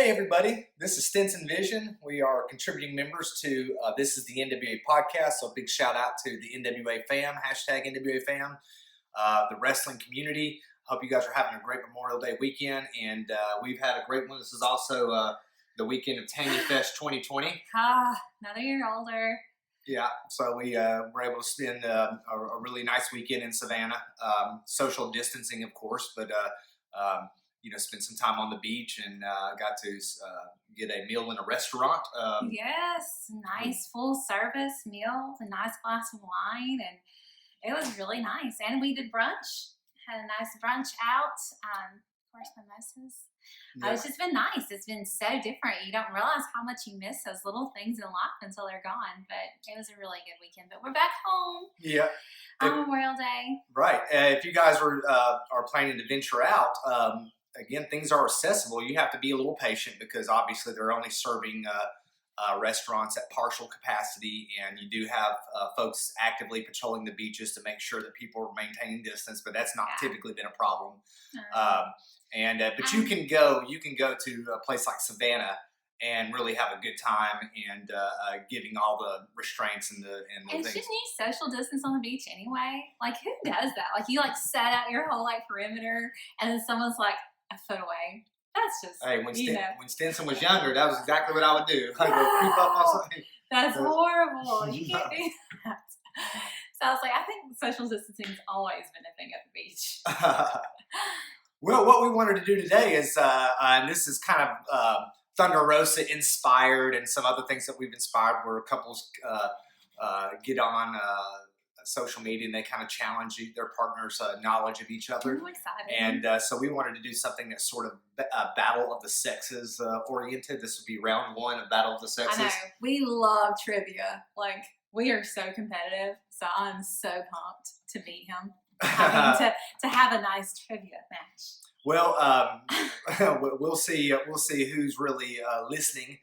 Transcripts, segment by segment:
Hey everybody, this is Stinson Vision. We are contributing members to This is the NWA podcast, so a big shout out to the NWA fam, hashtag NWA fam, the wrestling community. Hope you guys are having a great Memorial Day weekend, and we've had a great one. This is also the weekend of Tanya Fest 2020. Another year older. Yeah, so we were able to spend a really nice weekend in Savannah. Social distancing, of course, but spent some time on the beach and got to get a meal in a restaurant. Yes, nice full service meal, a nice glass of wine, and it was really nice. And we did brunch, had a nice brunch out. Of course, mimosas. Yeah. It's just been nice. It's been so different. You don't realize how much you miss those little things in life until they're gone. But it was a really good weekend. But we're back home. Yeah. On Memorial Day. Right. If you guys are planning to venture out, again, things are accessible. You have to be a little patient because obviously they're only serving restaurants at partial capacity, and you do have folks actively patrolling the beaches to make sure that people are maintaining distance. But that's not typically been a problem. But you can go to a place like Savannah and really have a good time and giving all the restraints and the and things. Shouldn't you social distance on the beach anyway? Like, who does that? Like, you set out your whole perimeter, and then someone's like a foot away. That's just when Stinson was younger, that was exactly what I would do. I would creep up on something. That's horrible. You can't do that. So I was like, I think social distancing has always been a thing at the beach. Well, what we wanted to do today is, and this is kind of Thunder Rosa inspired, and some other things that we've inspired where couples get on social media and they kind of challenge their partner's knowledge of each other. I'm excited. And so we wanted to do something that's sort of Battle of the Sexes oriented. This would be round one of Battle of the Sexes. I know. We love trivia. We are so competitive, so I'm so pumped to beat him. to have a nice trivia match. Well, we'll see. We'll see who's really listening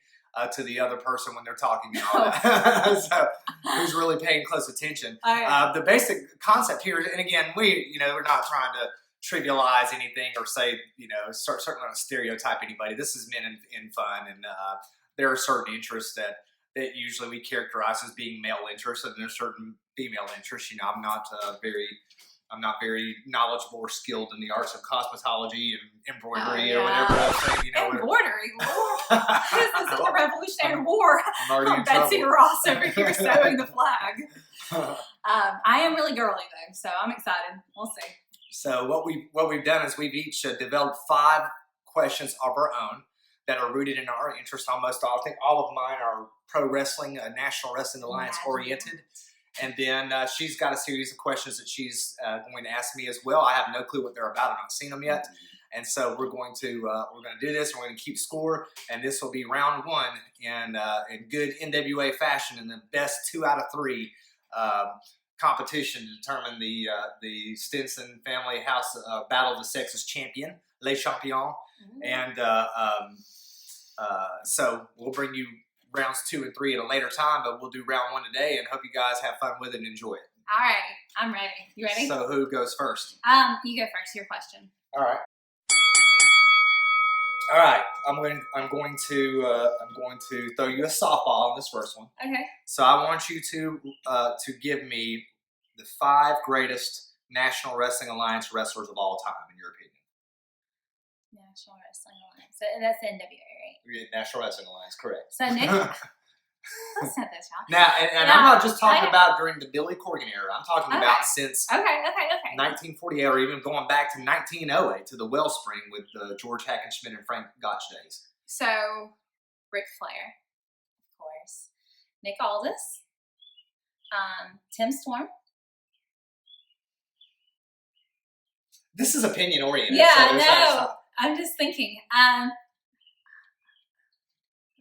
to the other person when they're talking and all that. So, who's really paying close attention? The basic concept here, and again, we're not trying to trivialize anything or say, certainly not stereotype anybody. This is meant in fun, and there are certain interests that usually we characterize as being male interests, and there's certain female interests. I'm not very knowledgeable or skilled in the arts of cosmetology and embroidery or whatever else. Embroidery? Lord. This is the Revolutionary War. I'm Betsy Ross over here sewing the flag. I am really girly though, so I'm excited. We'll see. So what we've done is we've each developed 5 questions of our own that are rooted in our interest. Almost all, I think all of mine are pro wrestling, National Wrestling Alliance oriented. And then she's got a series of questions that she's going to ask me as well. I have no clue what they're about. I've not seen them yet. And so we're going to do this. We're going to keep score. And this will be round one in good NWA fashion, in the best 2 out of 3 competition to determine the Stinson Family House Battle of the Sexes champion, Les Champions. And so we'll bring you rounds 2 and 3 at a later time, but we'll do round 1 today, and hope you guys have fun with it and enjoy it. All right, I'm ready. You ready? So who goes first? You go first. Your question. All right. I'm going to throw you a softball on this first one. Okay. So I want you to give me the 5 greatest National Wrestling Alliance wrestlers of all time, in your opinion. National Wrestling Alliance. So that's NWA, right? National Wrestling Alliance, correct. So Nick, let's set this out. Now, and I'm not just talking about during the Billy Corgan era. I'm talking about since 1948, or even going back to 1908 to the Wellspring with George Hackenschmidt and Frank Gotch days. So Ric Flair, of course. Nick Aldis. Tim Storm. This is opinion oriented. Yeah, no. I'm just thinking.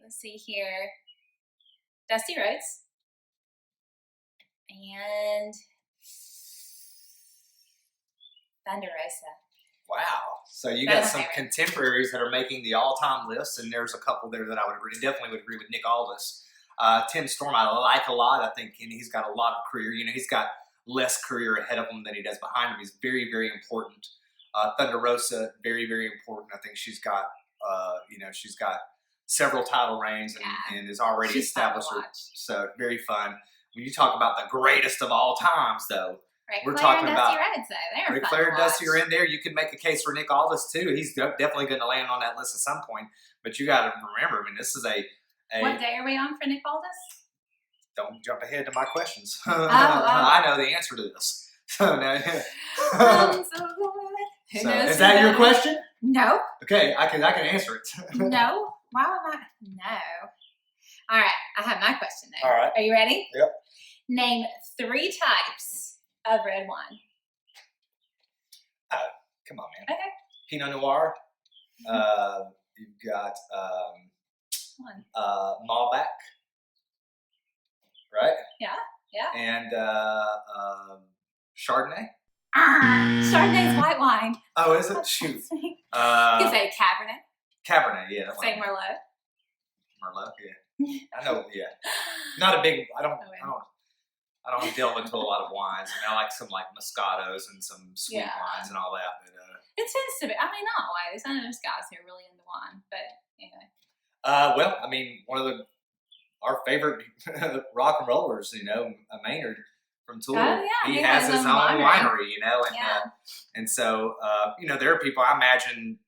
Let's see here. Dusty Rhodes. And Thunder Rosa. Wow. So you got some contemporaries that are making the all-time lists, and there's a couple there that I definitely would agree with Nick Aldis. Tim Storm I like a lot. I think he's got a lot of career. He's got less career ahead of him than he does behind him. He's very, very important. Thunder Rosa, very, very important. I think she's got she's got several title reigns and is already She's established. So very fun. When you talk about the greatest of all times, though, we're talking about Ric Flair and Dusty are in there. You could make a case for Nick Aldis too. He's definitely going to land on that list at some point. But you got to remember, I mean, this is a. What day are we on for Nick Aldis? Don't jump ahead to my questions. Oh. I know the answer to this. So now, so good. Is that your question? No. Okay, I can answer it. No. Why would I? No. All right, I have my question now. All right. Are you ready? Yep. Name 3 types of red wine. Oh, come on, man. Okay. Pinot Noir. You've got Malbec. Right? Yeah. And Chardonnay. Chardonnay's white wine. Oh, is it? Shoot. You can say Cabernet. Cabernet, yeah. Say Merlot. Merlot, yeah. I know, yeah. Not a big. I don't delve into a lot of wines. I mean, I like some like Moscatos and some sweet wines and all that. But it tends to be. I mean, not always. I know there's guys who are really into wine, but anyway. Well, I mean, one of our favorite rock and rollers, Maynard from Tool. Oh, yeah, he has his own winery, and so there are people. I imagine,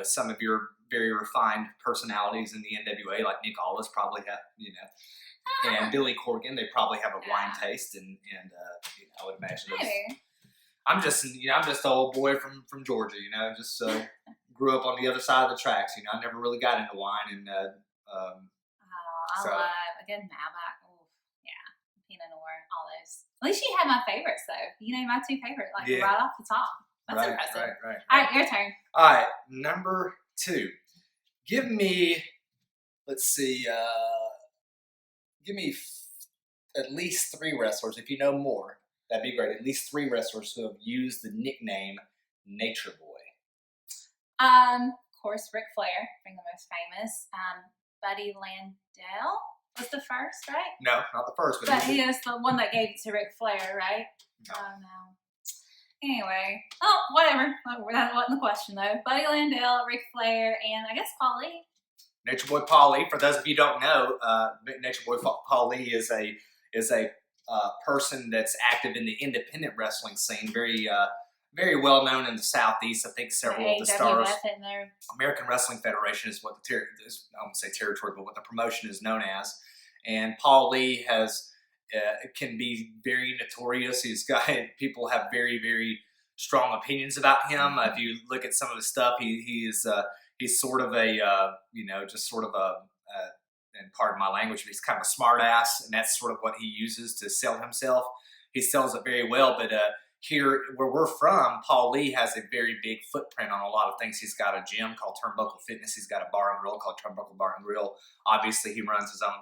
some of your very refined personalities in the NWA, like Nick Aldis, probably have, and Billy Corgan. They probably have a wine taste, and I would imagine. I'm just an old boy from Georgia, just grew up on the other side of the tracks. I never really got into wine, and I love a good Malbec. Oh, yeah, Pinot Noir, all those. At least you had my favorites, though. You know my 2 favorites, right off the top. That's impressive. Right. All right, your turn. All right, number 2. Give me, let's see, at least 3 wrestlers. If you know more, that'd be great. At least 3 wrestlers who have used the nickname Nature Boy. Of course, Ric Flair, being the most famous. Buddy Landell was the first, right? No, not the first. But he is the one that gave it to Ric Flair, right? No. Oh, no. Anyway. Oh, whatever. That wasn't the question, though. Buddy Landell, Ric Flair, and I guess Paul Lee. Nature Boy Paul Lee. For those of you who don't know, Nature Boy Paul Lee is a person that's active in the independent wrestling scene. Very well known in the Southeast. I think several of the stars. American Wrestling Federation is what I won't say territory, but what the promotion is known as. And Paul Lee can be very notorious. People have very, very strong opinions about him. If you look at some of the stuff, he's sort of and pardon my language, but he's kind of a smart ass, and that's sort of what he uses to sell himself. He sells it very well, but here where we're from, Paul Lee has a very big footprint on a lot of things. He's got a gym called Turnbuckle Fitness. He's got a bar and grill called Turnbuckle Bar and Grill. Obviously, he runs his own.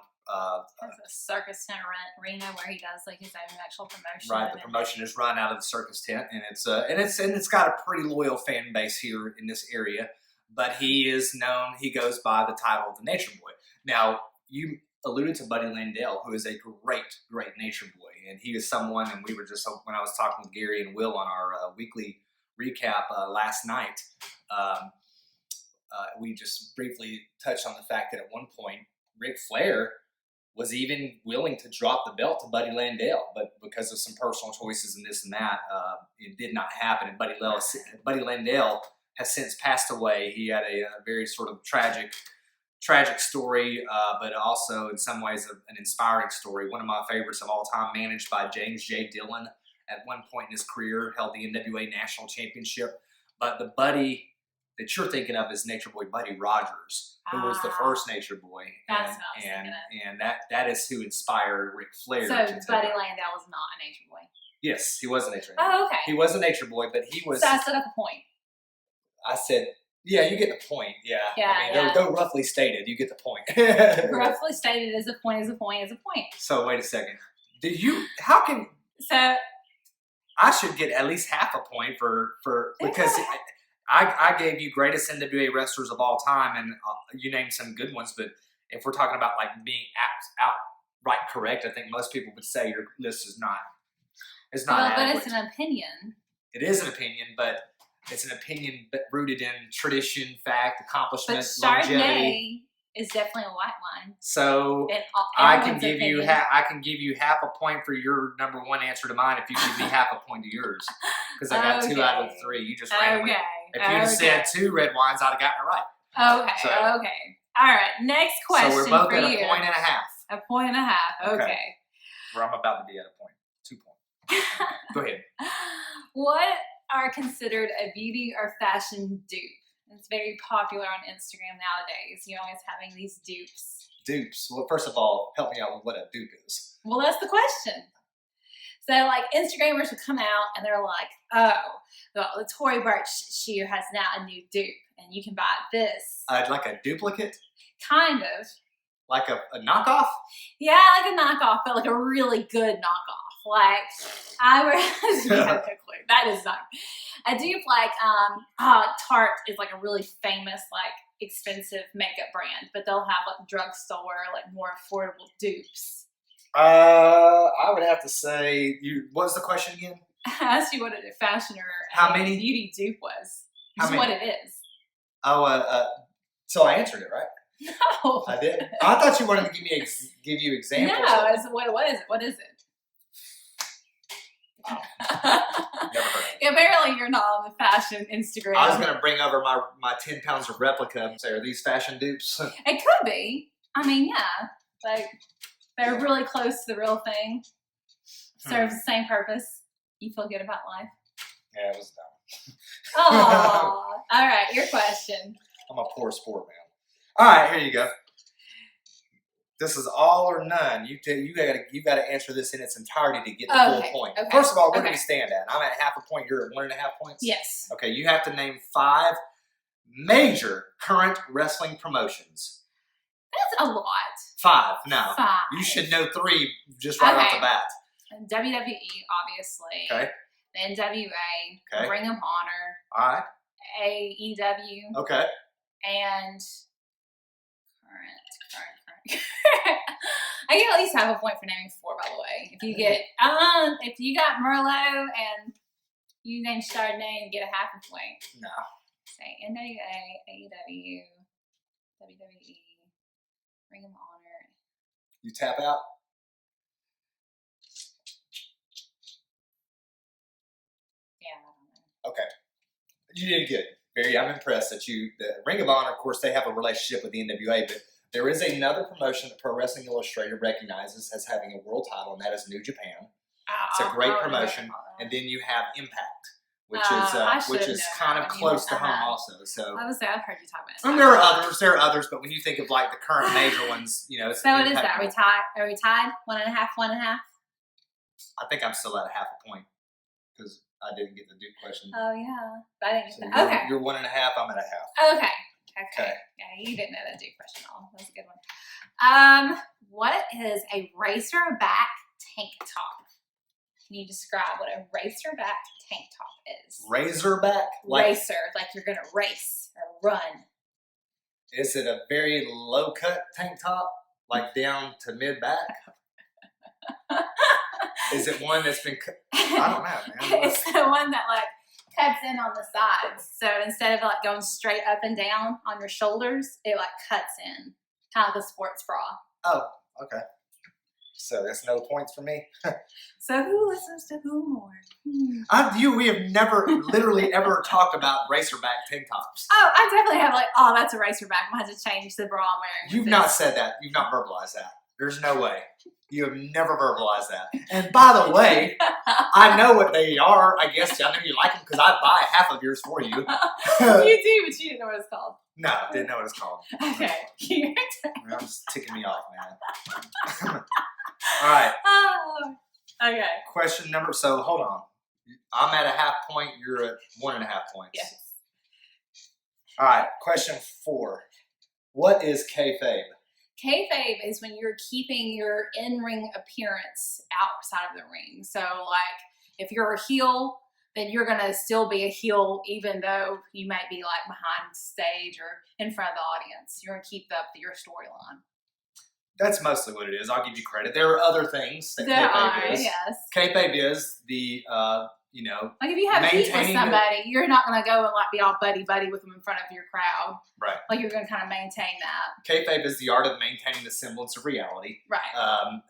There's a circus tent arena where he does like his own actual promotion. Right, the promotion is run out of the circus tent, and it's got a pretty loyal fan base here in this area. But he is known. He goes by the title of the Nature Boy. Now you alluded to Buddy Landell, who is a great Nature Boy, and he is someone. And we were just when I was talking with Gary and Will on our weekly recap last night. We just briefly touched on the fact that at one point Ric Flair was even willing to drop the belt to Buddy Landell, but because of some personal choices and this and that, it did not happen. And Buddy Landell has since passed away. He had a very sort of tragic story, but also in some ways an inspiring story. One of my favorites of all time, managed by James J. Dillon at one point in his career, held the NWA National Championship. But the Buddy that you're thinking of is Nature Boy Buddy Rogers, who was the first Nature Boy. That's what I was thinking of. And that is who inspired Ric Flair. So Buddy Landell was not a Nature Boy? Yes, he was a Nature Boy. Oh, okay. He was a Nature Boy, but he was... So I set up a point. I said... Yeah, you get the point. Yeah. Though roughly stated, you get the point. Roughly stated is a point, is a point, is a point. So wait a second. So I should get at least half a point because I gave you greatest NWA wrestlers of all time, and you named some good ones. But if we're talking about like being outright correct, I think most people would say your list is not. It's not. But it's an opinion. It is an opinion, but It's an opinion rooted in tradition, fact, But accomplishment, Chardonnay longevity. is definitely a white wine. So In I can everyone's give you opinion. I can give you half a point for your number one answer to mine if you give me half a point to yours, because I got 2 out of 3. You just randomly. Okay. If you had said 2 red wines, I'd have gotten it right. Okay. So- Okay. All right. Next question So we're both for at you. a point and a half. A point and a half. Okay. Where I'm about to be at a point. 2 points. Go ahead. What are considered a beauty or fashion dupe? It's very popular on Instagram nowadays. You're always having these dupes. Dupes. Well, first of all, help me out with what a dupe is. Well, that's the question. So, like, Instagrammers would come out and they're like, oh, the Tory Burch shoe has now a new dupe, and you can buy this. Like a duplicate? Kind of. Like a knockoff? Yeah, like a knockoff, but like a really good knockoff. Like, I would, you have no clue. That is not. A dupe, like, Tarte is like a really famous, like, expensive makeup brand, but they'll have like drugstore, like more affordable dupes. I would have to say, what's the question again? I asked you what a fashion or How many? beauty dupe was. How Just many? what it is. Oh, so I answered it, right? No. I did. I thought you wanted to give you examples. No, what is it? What is it? Never heard of it. Apparently you're not on the fashion Instagram. I was going to bring over my 10 pounds of replica and say, are these fashion dupes? It could be. I mean, yeah. Like, they're really close to the real thing. Serves the same purpose. You feel good about life. Yeah, it was dumb. Oh, all right. Your question. I'm a poor sport, man. All right, here you go. This is all or none. You got to answer this in its entirety to get the full point. Okay. First of all, where do we stand at? I'm at half a point. You're at 1.5 points. Yes. Okay, you have to name 5 major current wrestling promotions. That's a lot. 5. No. 5. You should know 3 just right off the bat. WWE, obviously. Okay. The NWA. Okay. Ring of Honor. All right. AEW. Okay. And current. I get at least half a point for naming 4, by the way. If you get if you got Merlot and you name Chardonnay and get a half a point. No. Say NWA, AEW, WWE, Ring of Honor. You tap out? Yeah, I don't know. Okay. You did good. I'm impressed that the Ring of Honor, of course, they have a relationship with the NWA, but there is another promotion that Pro Wrestling Illustrated recognizes as having a world title, and that is New Japan. It's a great promotion. And then you have Impact, which is kind of close to home also. So I would say I've heard you talk about it. and there are others, but when you think of like the current major ones, it's So what is Impact. that? Are we tied? 1.5, 1.5? I think I'm still at half a point because I didn't get the Duke question. Oh yeah, but I didn't get So that. Okay. You're 1.5. I'm at a half. Okay. Okay. Yeah, you didn't know that Duke question at all. That was a good one. What is a racerback tank top? Can you describe what a racerback tank top is? Razorback? Racer, like you're gonna race or run. Is it a very low cut tank top, like down to mid back? Is it one that's been cut? I don't know, man. It's the one that like cuts in on the sides. So instead of like going straight up and down on your shoulders, it like cuts in, kind of like a sports bra. Oh, okay. So that's no points for me. So who listens to who more? We have never literally ever talked about racerback tank tops. Oh, I definitely have like, oh, that's a racerback. I have to change the bra I'm wearing. You've not said that. You've not verbalized that. There's no way. You have never verbalized that. And by the way, I know what they are. I guess I know you like them because I buy half of yours for you. You do, but you didn't know what it's called. No, I didn't know what it's called. Okay. You're just ticking me off, man. All right. Oh, okay. Question number. So hold on. I'm at a half point. You're at 1.5 points. Yes. All right. Question 4. What is kayfabe? Kayfabe is when you're keeping your in-ring appearance outside of the ring. So, like, if you're a heel, then you're going to still be a heel even though you might be, like, behind stage or in front of the audience. You're going to keep up your storyline. That's mostly what it is. I'll give you credit. There are other things that There kayfabe are, is. yes. Kayfabe is the Like if you have heat with maintaining somebody, you're not going to go and like be all buddy with them in front of your crowd. Right. Like you're going to kind of maintain that. Kayfabe is the art of maintaining the semblance of reality. Right.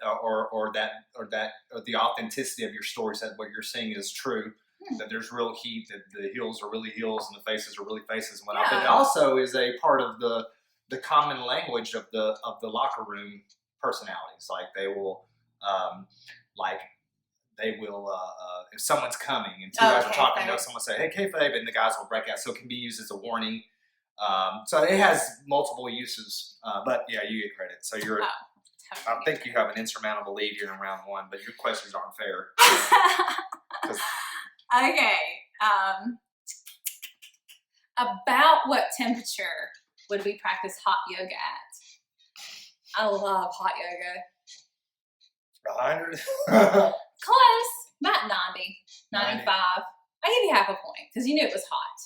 Or the authenticity of your stories, that what you're saying is true. That there's real heat, that the heels are really heels and the faces are really faces and whatnot. But it also is a part of the common language of the locker room personalities. Like they will if someone's coming and two guys are talking, someone say, "Hey, Kayfabe," and the guys will break out. So it can be used as a warning. So it has multiple uses. But yeah, you get credit. So you're. I think you have an insurmountable lead here in round one, but your questions aren't fair. Okay. About what temperature would we practice hot yoga at? I love hot yoga. 100? Close. About 90. 95. I give you half a point because you knew it was hot.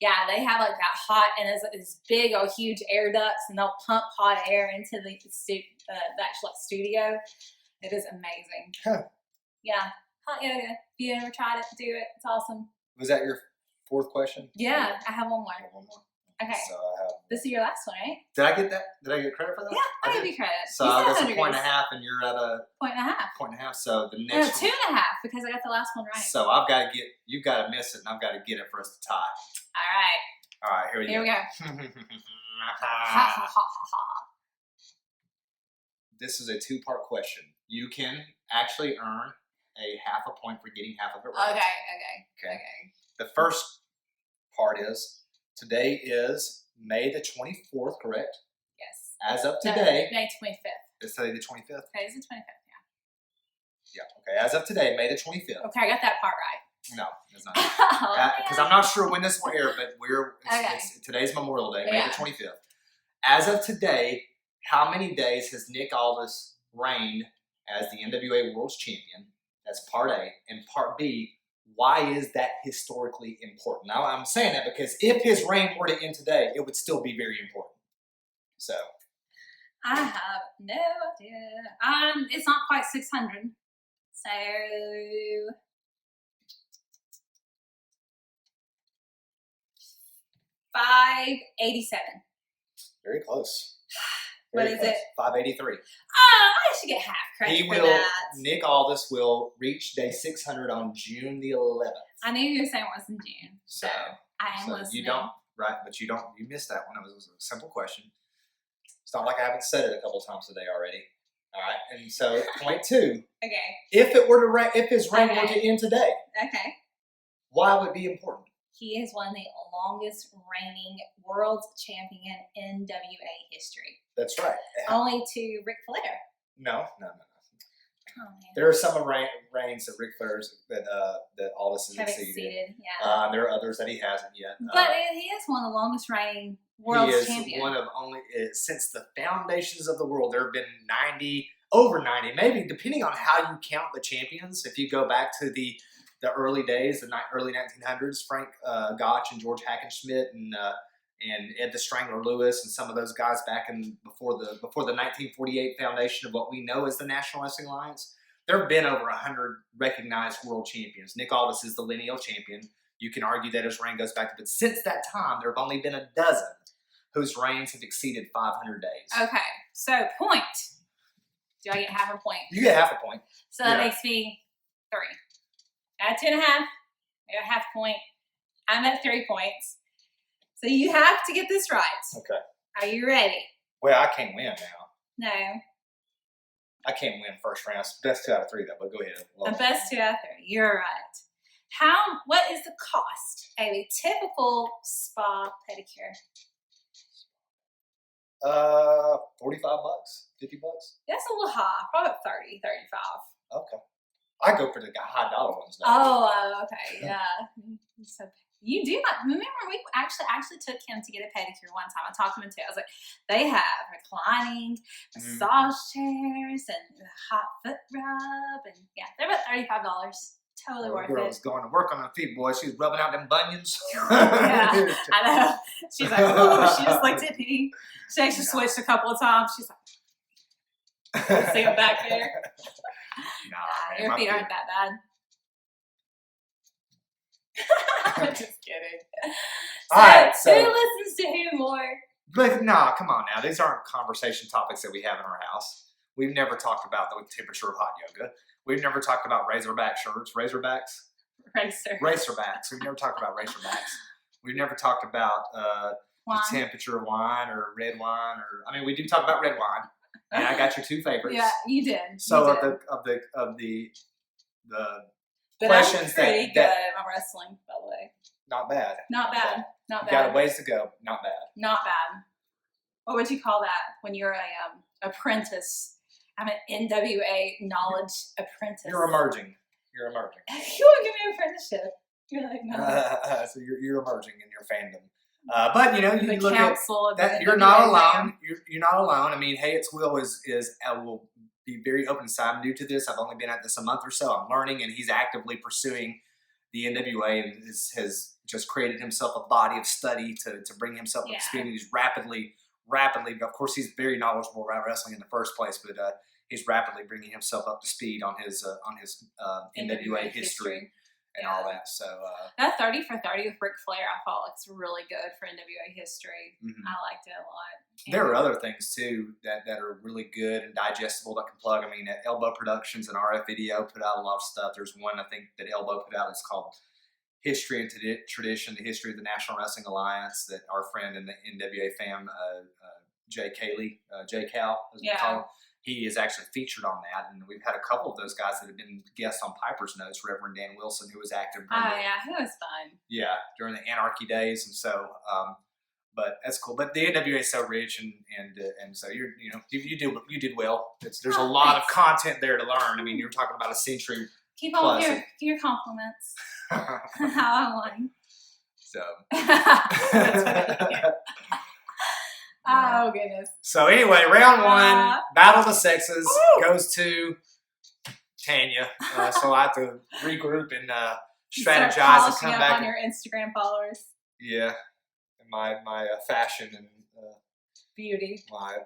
Yeah, they have like that hot and it's big old huge air ducts and they'll pump hot air into the actual studio. It is amazing. Huh. Yeah, hot yoga. If you ever tried it, do it. It's awesome. Was that your fourth question? Yeah, I have one more. One more. Okay. So I have. This is your last one, right? Did I get that? Did I get credit for that? Yeah, I give you credit. So I guess a point and a half, and you're at a point and a half. Point and a half. So the No, next 2.5 because I got the last one right. So you've got to miss it, and I've got to get it for us to tie. All right. Here we go. This is a two-part question. You can actually earn a half a point for getting half of it right. Okay. The first part is, today is May the 24th, correct? Yes. As of today. May 25th. It's today the 25th? Today's the 25th, yeah. Okay, as of today, May the 25th. Okay, I got that part right. No, it's not. Because I'm not sure when this will air, but today's Memorial Day, May the 25th. As of today, how many days has Nick Aldis reigned as the NWA World's Champion? That's part A. And part B, why is that historically important? Now, I'm saying that because if his reign were to end today, it would still be very important. So. I have no idea. It's not quite 600. So 587. Very close. What is it? 583. I should get half credit for that. Nick Aldis will reach day 600 on June the 11th. I knew you were saying it was in June. So I am listening. You missed that one. It was a simple question. It's not like I haven't said it a couple times today already. All right, and so point 2. Okay. If his reign were to end today. Okay. Why would it be important? He is one of the longest reigning world champion in WA history. That's right. Only to Ric Flair. No. Oh, there are some reigns that Ric Flair's that Aldis has exceeded. Yeah. There are others that he hasn't yet. But he is one of the longest reigning world champions. He is one of only since the foundations of the world. There have been over 90, maybe depending on how you count the champions. If you go back to the early days, the early 1900s, Frank Gotch and George Hackenschmidt and Ed the Strangler Lewis and some of those guys back in before the 1948 foundation of what we know as the National Wrestling Alliance. There have been over 100 recognized world champions. Nick Aldis is the lineal champion. You can argue that his reign goes back to, but since that time, there have only been a dozen whose reigns have exceeded 500 days. Okay, so point. Do I get half a point? You get half a point. So that makes me 3. At 2.5, I got a half point. I'm at 3 points. So you have to get this right. Okay. Are you ready? Well, I can't win now. No. I can't win first round. Best 2 out of 3, though, but go ahead. The best 2 out of 3. You're right. What is the cost of a typical spa pedicure? $45, $50. That's a little high. Probably 30, 35. Okay. I go for the high dollar ones now. Oh, okay. Yeah. So you do remember we actually took him to get a pedicure one time. I talked to him too. I was like, they have reclining massage chairs and hot foot rub, and yeah, they're about $35. Totally worth it. The girl was going to work on her feet, boy. She was rubbing out them bunions. Yeah, I know. She's like, oh, she just looked at me. She actually switched a couple of times. She's like, see him back there. Nah, your feet aren't that bad. I'm just kidding. All right, so who listens to who more? But no, come on now. These aren't conversation topics that we have in our house. We've never talked about the temperature of hot yoga. We've never talked about razorback shirts. Razorbacks? Racerbacks. We've never talked about racerbacks. We've never talked about the temperature of wine or red wine. We do talk about red wine. And I got your two favorites. Yeah, you did. So you did. of the but questions I'm pretty good at wrestling, by the way. Not bad. Not bad. You got a ways to go. Not bad. Not bad. What would you call that when you're a apprentice? I'm an NWA knowledge apprentice. You're emerging. You won't give me an apprenticeship. You're like, no. So you're emerging in your fandom. But you look at that. You're not alone. You're not alone. I mean, Hey, It's Will is will be very open. So I'm new to this. I've only been at this a month or so. I'm learning, and he's actively pursuing the NWA and has just created himself a body of study to bring himself up to speed. He's rapidly. Of course, he's very knowledgeable about wrestling in the first place, but he's rapidly bringing himself up to speed on his NWA history. And all that. So that 30 for 30 with Ric Flair, I thought looks really good for NWA history. Mm-hmm. I liked it a lot. There are other things too that are really good and digestible that can plug. I mean, Elbow Productions and RF Video put out a lot of stuff. There's one I think that Elbow put out. It's called History and Tradition: The History of the National Wrestling Alliance. That our friend in the NWA fam, Jay Cayley, J Cal, as we call him. He is actually featured on that, and we've had a couple of those guys that have been guests on Piper's Notes. Reverend Dan Wilson, who was active. He was fun. Yeah, during the Anarchy days, and so, but that's cool. But the NWA is so rich, and so you did well. There's a lot of content there to learn. I mean, you're talking about a century. Keep on with your compliments. How I won. So. Oh, goodness. So anyway, round one, Battle of the Sexes goes to Tanya. So I have to regroup and strategize and come back. On your Instagram followers. Yeah. And my fashion and beauty. I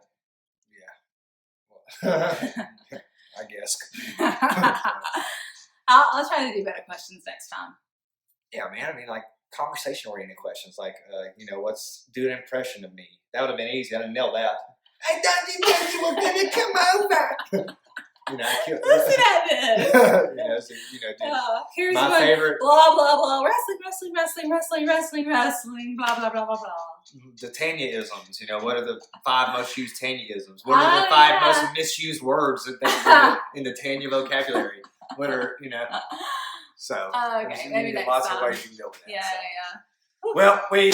guess. I'll try to do better questions next time. Yeah, man. I mean, like conversation-oriented questions, like, do an impression of me. That would have been easy. I'd have nailed that. I thought you were going to come over. Listen at this. Here's my favorite. Blah, blah, blah. Wrestling, blah, blah, blah, blah, blah. The Tanya-isms. What are the 5 most used Tanya-isms? What are the 5 most misused words that in the Tanya vocabulary? What are, So, okay, maybe next lots time. of ways you can deal with that. Yeah. Well, we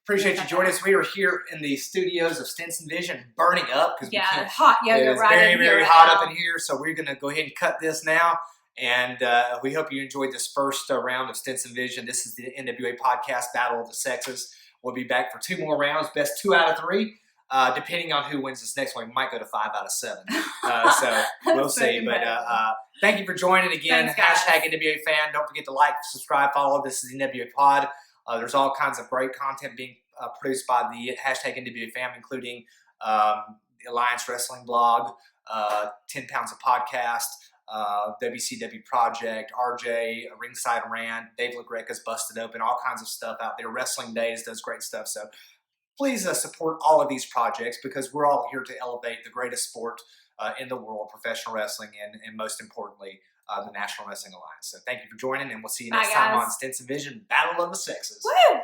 appreciate you joining us. We are here in the studios of Stinson Vision, burning up because hot yoga it's right very, in very here hot now. up in here. So we're going to go ahead and cut this now. And we hope you enjoyed this first round of Stinson Vision. This is the NWA podcast, Battle of the Sexes. We'll be back for 2 more rounds, best 2 out of 3. Depending on who wins this next one, we might go to 5 out of 7. So we'll see. But thank you for joining again. Thanks, Hashtag NWA fan. Don't forget to like, subscribe, follow. This is the NWA Pod. There's all kinds of great content being produced by the hashtag NWA fam, including the Alliance Wrestling blog, 10 Pounds of Podcast, WCW Project, RJ, Ringside Rant, Dave LaGreca's Busted Open, all kinds of stuff out there. Wrestling Days does great stuff. So please support all of these projects because we're all here to elevate the greatest sport in the world, professional wrestling, and most importantly, the National Wrestling Alliance. So thank you for joining, and we'll see you next time on Stinson Vision, Battle of the Sexes. Woo!